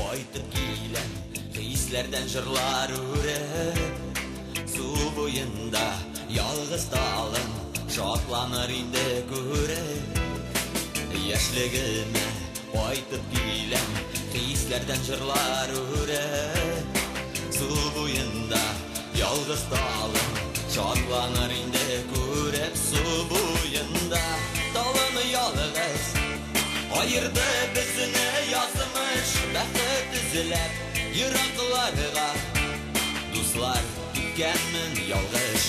Oytып килем, хисләрдән җырлар үреп, су буенда ялгыз талым, шатланыр инде күреп. Яшьлегемә oytып килем, хисләрдән җырлар үреп, су буенда ялгыз талым, шатланыр инде күреп. Су буенда талым ялгыз, ayırdı bizini yazmış bәхет izlәп yıракларга. Дуслар, киткәнмен ялгыш.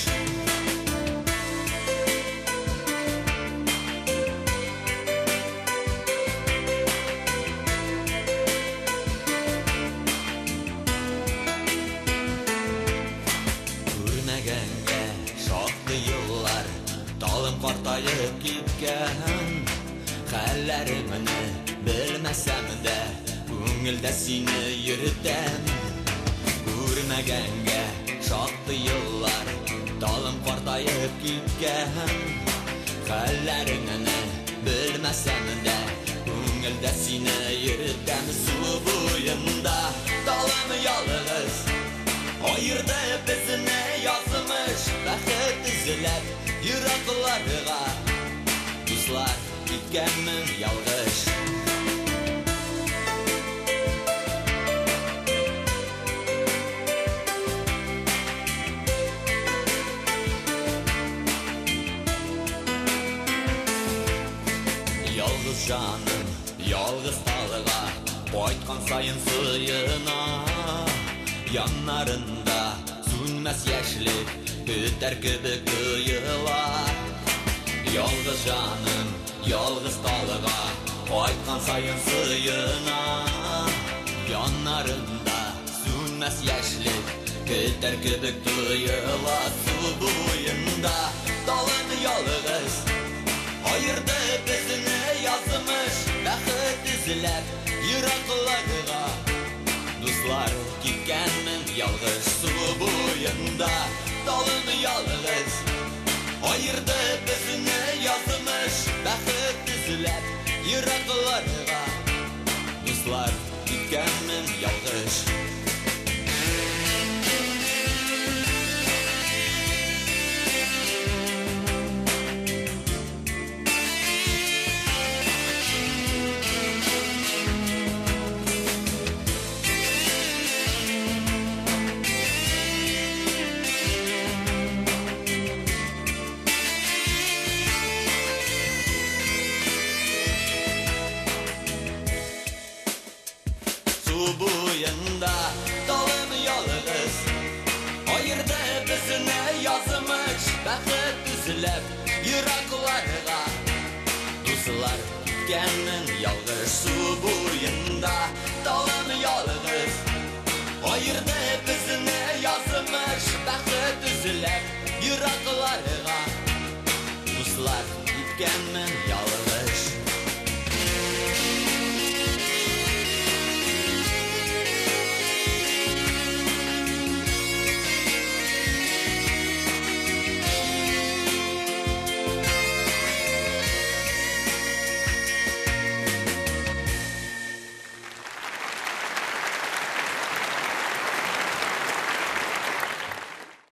Күрмәгәнгә шактый еллар, талым картайып киткән. Хәлләремне белмәсәм дә, күңелдә сине йөртәм. Күрмәгәнгә шактый еллар, талым картайып киткән. Хәлләремне белмәсәм дә, күңелдә сине йөртәм. Су буенда талым ялгыз, ayırdı bizini yazmış бәхет izlәп yıракларга. Дуслар, киткәнмен ялгыш. Ялгыз жаным, ялгыз талга, кайткан сайын сыена. Яннарында сүнмәс яшьлек, көтәр кебек тоела. Ялгыз жаным, ялгыз талга, кайткан сайын сыена. Яннарында сүнмәс яшьлек, көтәр кебек тоела. Су буенда талым ялгыз, ayırdı bizini yazmış бәхет izlәп yıракларга. Дуслар, киткәнмен ялгыш. Су буенда талым ялгыз, ayırdı bizini yazmış бәхет izlәp yıракларга. Дуслар, киткәнмен ялгыш. Su boyunda dalım yalğız, ayırdı bizini yazmış bәхет izlәп yıракларга. Дуслар, киткәнмен ялгыш. Su boyunda dalım yalğız, ayırdı bizini yazmış бәхет izlәп yıракларга. Дуслар, киткәнмен ялгыш.